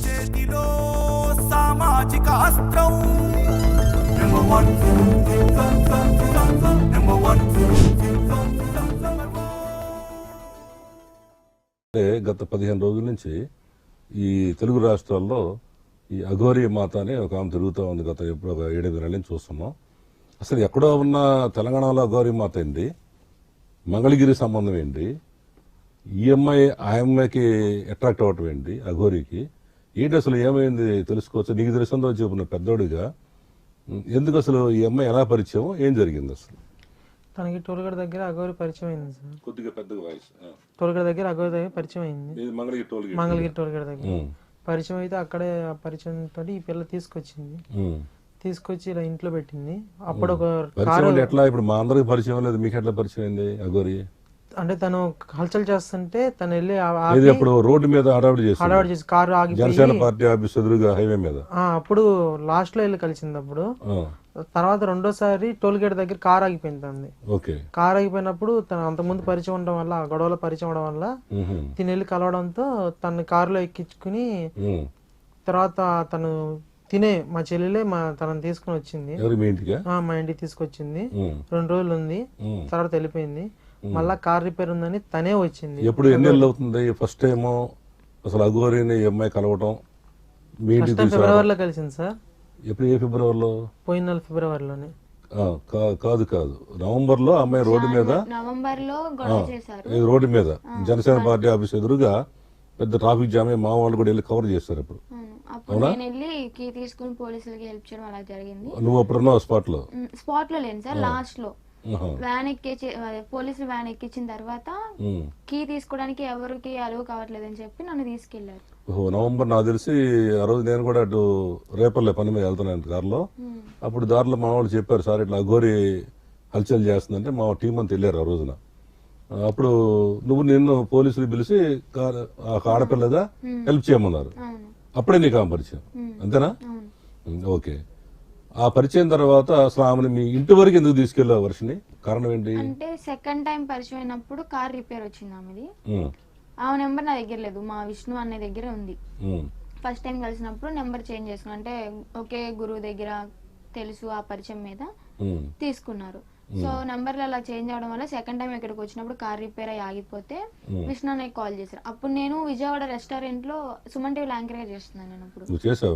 చేతిలో సామాజిక అస్త్రం నెంబర్ వన్ నెంబర్ వన్. గత 15 రోజుల నుంచి ఈ తెలుగు రాష్ట్రాల్లో ఈ అఘోరీ మాత అని ఒక ఆమె తిరుగుతూ ఉంది. గత ఎప్పుడు ఒక 7-8 నెలల నుంచి చూస్తున్నాం. అసలు ఎక్కడో ఉన్న తెలంగాణలో అఘోరీ మాత ఏంటి, మంగళగిరి సంబంధం ఏంటి, ఈ అమ్మాయి ఆ అమ్మాయికి అట్రాక్ట్ అవ్వటం ఏంటి, అఘోరీకి ఏంటి, అసలు ఏమైంది తెలుసుకోవచ్చు. నీకు తెలిసిందో చెప్పిన పెద్దోడిగా ఎందుకు అసలు ఈ అమ్మాయి ఎలా పరిచయం, ఏం జరిగింది అసలు? తనకి టోల్గేట్ దగ్గర అఘోరి పరిచయం అయింది సార్. కొద్దిగా పెద్దగా వాయిస్. టోల్గేట్ దగ్గర అఘోరి దగ్గర పరిచయం అయింది. మంగళగిరి టోల్గేట్ దగ్గర పరిచయం అయితే అక్కడే ఆ పరిచయం తోటి ఈ పిల్ల తీసుకొచ్చి ఇలా ఇంట్లో పెట్టింది. అప్పుడు ఒక ఎట్లా ఇప్పుడు మా అందరికి పరిచయం లేదు, మీకు ఎట్లా పరిచయం అయింది అఘోరి? అంటే తను హల్చల్ చేస్తుంటే తను వెళ్ళి అప్పుడు రోడ్డు మీద హడావిడి చేసి కారు ఆగి జనసేన పార్టీ ఆఫీస్ ఎదురుగా హైవే మీద అప్పుడు లాస్ట్ లో వెళ్ళి కలిసింది. అప్పుడు తర్వాత రెండోసారి టోల్ గేట్ దగ్గర కార్ ఆగిపోయింది. కార్ ఆగిపోయినప్పుడు తను అంతకుముందు పరిచయం ఉండడం వల్ల, ఆ గొడవలో పరిచయం అవడం వల్ల తిని వెళ్ళి కలవడంతో తన కారులో ఎక్కించుకుని తర్వాత తను మా చెల్లెలే తనని తీసుకుని వచ్చింది. మా ఇంటికి తీసుకొచ్చింది. 2 రోజులు ఉంది, తర్వాత వెళ్ళిపోయింది. మళ్ళా కార్ రిపేర్ ఉందని తనే వచ్చింది. ఎప్పుడు ఎన్ని నెలలు అవుతుంది ఫస్ట్ టైం అసలు అఘోరీని అమ్మాయి కలవటం? ఫిబ్రవరిలో కలిసింది సార్. ఎప్పుడు? ఏ ఫిబ్రవరిలో? పోయిన నెల ఫిబ్రవరిలోనే. కాదు నవంబర్ లో అమ్మాయి రోడ్డు మీద రోడ్డు మీద జనసేన పార్టీ ఆఫీస్ ఎదురుగా పెద్ద ట్రాఫిక్ జామ్ అయ్యి మా వాళ్ళు కూడా వెళ్ళి కవర్ చేస్తారు. అప్పుడు నేను వెళ్ళి కీ తీసుకుని పోలీసులకి హెల్ప్ చేయడం అలా జరిగింది. నువ్వు అప్పుడు ఉన్నావు స్పాట్ లో లేను సార్. లాస్ట్ లో వ్యాన్ ఎక్కించి పోలీసులు వ్యాన్ ఎక్కించిన తర్వాత కీ తీసుకోవడానికి ఎవరికి అలువు కావట్లేదని చెప్పి నన్ను తీసుకెళ్లారు. నవంబర్ నాకు తెలిసి ఆ రోజు నేను కూడా అటు రేపర్లే పని మీద వెళ్తున్నాను కారులో. అప్పుడు దారిలో మా వాళ్ళు చెప్పారు, సార్ ఇట్లా అఘోరీ హల్చల్ చేస్తుందంటే మా టీం అంతా వెళ్ళారు ఆ రోజున. అప్పుడు నిన్ను పోలీసులు పిలిచి ఆడపిల్లగా హెల్ప్ చేయమన్నారు. అప్పుడే నీకు ఆమె పరిచయం, అంతేనా? ఓకే. ఆ పరిచయం తర్వాత అసలు ఆమెను మీ ఇంటి వరకు ఎందుకు తీసుకెళ్ళావు వర్షిని? కారణం ఏంటి? అంటే సెకండ్ టైం పరిచయం అయినప్పుడు కార్ రిపేర్ వచ్చింది ఆమెది. ఆమె నెంబర్ నా దగ్గర లేదు, మా విష్ణు అనే దగ్గర ఉంది. ఫస్ట్ టైం కలిసినప్పుడు నెంబర్ చేంజ్ చేసుకున్నా, అంటే ఒకే గురువు దగ్గర తెలుసు ఆ పరిచయం మీద తీసుకున్నారు. సో నెంబర్లు అలా చేంజ్ అవడం వల్ల సెకండ్ టైం ఇక్కడికి వచ్చినప్పుడు కార్ రిపేర్ అయ్యి ఆగిపోతే విష్ణు అన్నయ్య కాల్ చేశారు. అప్పుడు నేను విజయవాడ రెస్టారెంట్ లో సుమన్ టీవీలో యాంకర్ గా చేస్తున్నాను. నేను అప్పుడు చేశాను.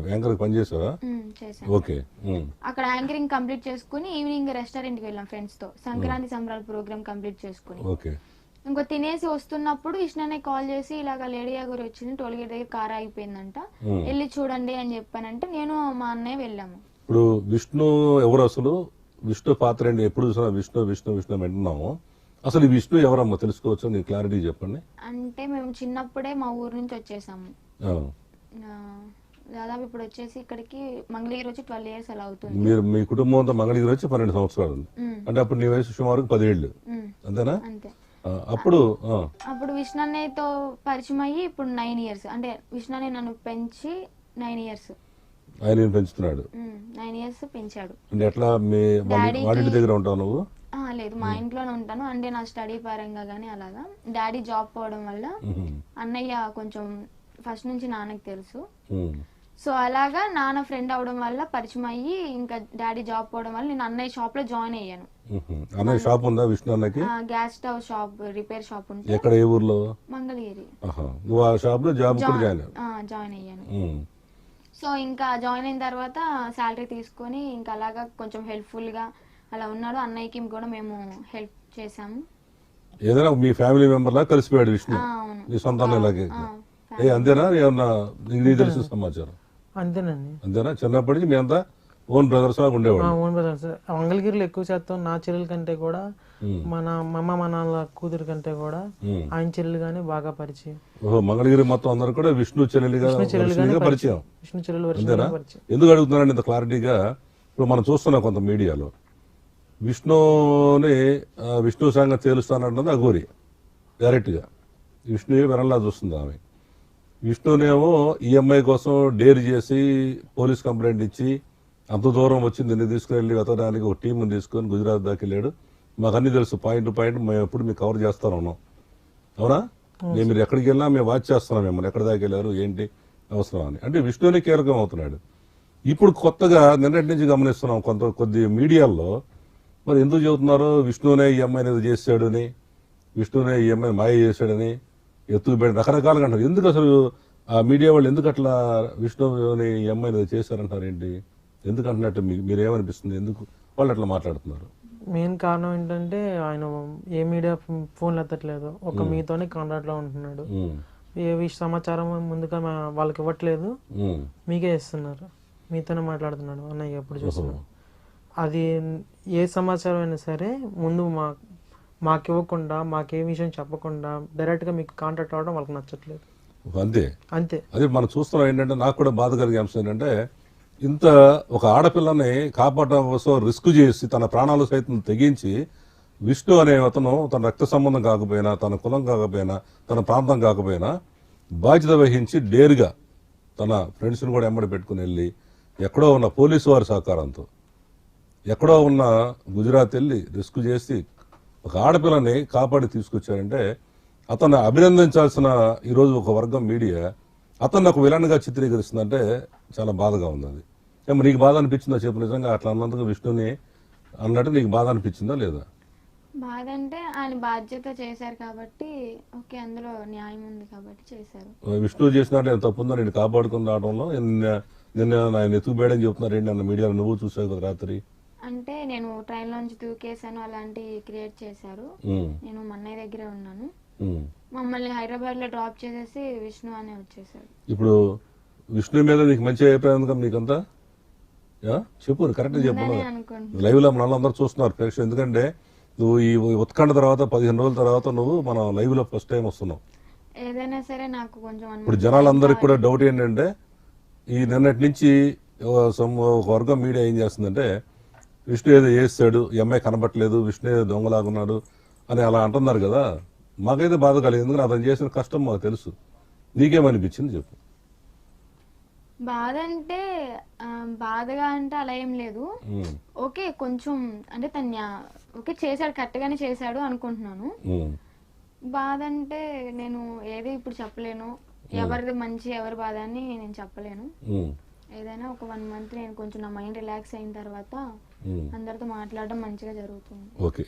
అక్కడ యాంకరింగ్ కంప్లీట్ చేసుకుని ఈవినింగ్ రెస్టారెంట్ కి వెళ్ళాం ఫ్రెండ్స్ తో. సంక్రాంతి సంబరాల ప్రోగ్రామ్ కంప్లీట్ చేసుకుని ఇంకో తినేసి వస్తున్నప్పుడు విష్ణు అన్నయ్య కాల్ చేసి ఇలాగ లేడీ అఘోరీ వచ్చింది, టోల్గేట్ దగ్గర కార్ ఆగిపోయిందంట, వెళ్ళి చూడండి అని చెప్పానంటే నేను మా అన్నయ్య వెళ్ళాము. ఇప్పుడు విష్ణు ఎవరు అసలు? విష్ణు పాత్ర ఏంటి? ఎప్పుడు చూసినా విష్ణు విష్ణు విష్ణు వింటున్నాము. అసలు ఈ విష్ణు ఎవరమ్మా తెలుసుకోవచ్చు, నీ క్లారిటీ చెప్పండి. అంటే మేము చిన్నప్పుడే మా ఊరు నుంచి వచ్చేసాము. దాదాపు ఇప్పుడు వచ్చేసి ఇక్కడికి మంగళగిరి వచ్చి 12 years అలా అవుతుంది. మీరు మీ కుటుంబం అంతా మంగళగిరి వచ్చి 12 సంవత్సరాలు ఉంది. అంటే అప్పుడు నీ వయసు సుమారు 10 ఏళ్ళు, అంతేనా? అంతే. అప్పుడు విష్ణు అన్నయ్యతో పరిచయం అయ్యి ఇప్పుడు 9 years. అంటే విష్ణు అన్నయ్య నన్ను పెంచి 9 years ఆయన పెంచుతున్నాడు. 9 years పెంచాడు. ఎట్లా మీ వాడి దగ్గర ఉంటావు నువ్వు? లేదు, మా ఇంట్లోనే ఉంటాను. అంటే నా స్టడీ పరంగా గానీ అలాగా. డాడీ జాబ్ పోవడం వల్ల అన్నయ్య కొంచెం ఫస్ట్ నుంచి నాన్నకి తెలుసు. సో అలాగా నాన్న ఫ్రెండ్ అవడం వల్ల పరిచయం అయ్యి ఇంకా డాడీ జాబ్ పోవడం వల్ల నేను అన్నయ్య షాప్ లో జాయిన్ అయ్యాను. అన్నయ్య షాప్ ఉందా విష్ణు అన్నకి? Gas stove shop, repair shop ఉంటుంది. ఎక్కడ, ఏ ఊర్లో? మంగళగిరి. నువ్వు ఆ షాప్ లో జాయిన్ అయ్యాను. సో ఇంకా జాయిన్ అయిన తర్వాత శాలరీ తీసుకొని ఇంకా అలాగా కొంచెం హెల్ప్ఫుల్ గా అలా ఉన్నాడు. అన్నయ్యకి కూడా మేము హెల్ప్ చేసాము. ఏదైనా మీ ఫ్యామిలీ మెంబర్ లా కలిసిపోయాడు విష్ణు, నీ సొంత అంతేనా? ఏమన్నా నీకు తెలిసిన సమాచారం? అంతేనండి. అంతేనా? చిన్నప్పటి నుంచి మీ అంతా ఓన్ బ్రదర్స్ లాగా ఉండేవాడు? Own brothers. మంగళగిరిలో ఎక్కువ శాతం నా చెల్లెల కంటే కూడా మన మా నాన్న కూతురు కంటే కూడా ఆయన చెల్లెలు గానీ బాగా పరిచయం. మంగళగిరి మొత్తం అందరూ కూడా విష్ణు చెల్లెలుగా పరిచయం. విష్ణు చెల్లెలు. ఎందుకు అడుగుతున్నారండి ఇంత క్లారిటీగా? ఇప్పుడు మనం చూస్తున్నాం కొంత మీడియాలో విష్ణు సంగతి తేలుస్తానంటున్నది అఘోరీ డైరెక్ట్ గా. విష్ణువే వినలా చూస్తుంది ఆమె. విష్ణునేమో ఈ అమ్మాయి కోసం డేర్ చేసి పోలీస్ కంప్లైంట్ ఇచ్చి అంత దూరం వచ్చింది, దీన్ని తీసుకుని వెతకడానికి ఒక టీం తీసుకొని గుజరాత్ దాకా వెళ్ళాడు. మాకు అన్ని తెలుసు, పాయింట్ టు పాయింట్ మేము ఎప్పుడు మీకు కవర్ చేస్తాను ఉన్నాం. అవునా? మీరు ఎక్కడికి వెళ్ళినా మేము వాచ్ చేస్తున్నాం మిమ్మల్ని, ఎక్కడి దాకా వెళ్ళారు ఏంటి అవసరం అని. అంటే విష్ణునే కీలకం అవుతున్నాడు. ఇప్పుడు కొత్తగా నిన్నటి నుంచి గమనిస్తున్నాం కొద్ది మీడియాల్లో మరి ఎందుకు చెబుతున్నారో విష్ణునే ఈ అమ్మాయిని ఏదో చేశాడని, విష్ణునే ఈ అమ్మాయిని మాయ చేశాడని, ఎత్తుకుబెట్టి రకరకాలుగా అంటారు. ఎందుకు అసలు ఆ మీడియా వాళ్ళు ఎందుకు అట్లా విష్ణుని ఈ అమ్మాయిని ఏదో చేశారంటారు ఏంటి? ఎందుకు అంటున్నట్టు మీరేమనిపిస్తుంది? ఎందుకు వాళ్ళు అట్లా మాట్లాడుతున్నారు? మెయిన్ కారణం ఏంటంటే ఆయన ఏ మీడియా ఫోన్లు ఎత్తట్లేదు, ఒక మీతోనే కాంటాక్ట్ లో ఉంటున్నాడు. ఏ సమాచారం ముందుగా వాళ్ళకి ఇవ్వట్లేదు, మీకే ఇస్తున్నారు, మీతోనే మాట్లాడుతున్నాడు అన్నయ్య ఎప్పుడు చూస్తున్నా. అది ఏ సమాచారం అయినా సరే ముందు మాకు ఇవ్వకుండా, మాకే విషయం చెప్పకుండా డైరెక్ట్ గా మీకు కాంటాక్ట్ అవ్వడం వాళ్ళకి నచ్చట్లేదు. అంతే అంతే. అదే మనం చూస్తున్నాం. ఏంటంటే నాకు కూడా బాధ కలిగే అంశం ఏంటంటే ఇంత ఒక ఆడపిల్లని కాపాడడం కోసం రిస్క్ చేసి తన ప్రాణాలు సైతం తెగించి విష్ణు అనే అతను తన రక్త సంబంధం కాకపోయినా, తన కులం కాకపోయినా, తన ప్రాంతం కాకపోయినా బాధ్యత వహించి డేరుగా తన ఫ్రెండ్స్ని కూడా ఎమ్మడి పెట్టుకుని వెళ్ళి ఎక్కడో ఉన్న పోలీసు వారి సహకారంతో ఎక్కడో ఉన్న గుజరాత్ వెళ్ళి రిస్క్ చేసి ఒక ఆడపిల్లని కాపాడి తీసుకొచ్చారంటే అతన్ని అభినందించాల్సిన ఈరోజు ఒక వర్గం మీడియా అతన్ని ఒక విలన్గా చిత్రీకరిస్తుందంటే చాలా బాధగా ఉంది. అది ఏమో నీకు బాధ అనిపించిందా చెప్పు? నిజంగా అట్లా అన్నందుకు విష్ణుని అన్నట్టు నీకు బాధ అనిపించిందా లేదా? బాధ అంటే ఆయన బాధ్యత చేశారు కాబట్టి ఓకే, అందులో న్యాయం ఉంది కాబట్టి చేశారు. విష్ణు చేసినట్టు నేను తప్పుందో నేను కాపాడుకుని రావడంలో నిన్న ఆయన ఎత్తుకుబేయడం చెప్తున్నారు ఏంటి అన్న మీడియాలో నువ్వు చూసావు కదా రాత్రి. అంటే నేను ట్రైన్ లోంచి దూకేసాను అలాంటివి క్రియేట్ చేశారు. నేను మన్నయ్య దగ్గరే ఉన్నాను, మమ్మల్ని హైదరాబాద్ లో డ్రాప్ చేసేసి విష్ణు అనే వచ్చేసాడు. ఇప్పుడు విష్ణు మీద నీకు మంచి అభిప్రాయం కదా నీకంతా? చెప్పు, కరెక్ట్ చెప్పు. లైవ్ లో మన అందరూ చూస్తున్నారు ప్రేక్షకులు. ఎందుకంటే నువ్వు ఈ ఉత్కంఠ తర్వాత 15 రోజుల తర్వాత నువ్వు మన లైవ్ లో ఫస్ట్ టైం వస్తున్నావు. ఏదైనా సరే నాకు కొంచెం ఇప్పుడు జనాలందరికీ కూడా డౌట్ ఏంటంటే ఈ నిన్నటి నుంచి ఒక వర్గం మీడియా ఏం చేస్తుందంటే విష్ణు ఏదో చేస్తాడు, ఈ అమ్మాయి కనబట్టలేదు, విష్ణు ఏదో దొంగలాగున్నాడు అని అలా అంటున్నారు కదా. మాకైతే బాధ కలిగింది, ఎందుకంటే అతను చేసిన కష్టం మాకు తెలుసు. నీకేమనిపించింది చెప్పు? బాధ అంటే బాధగా అంటే అలా ఏం లేదు. ఓకే, కొంచెం అంటే తను ఓకే చేశాడు, కరెక్ట్ గానే చేశాడు అనుకుంటున్నాను. బాధ అంటే నేను ఏది ఇప్పుడు చెప్పలేను, ఎవరిది మంచి ఎవరి బాధ అని నేను చెప్పలేను. ఏదైనా ఒక 1 month నేను కొంచెం నా మైండ్ రిలాక్స్ అయిన తర్వాత అందరితో మాట్లాడడం మంచిగా జరుగుతుంది. ఓకే.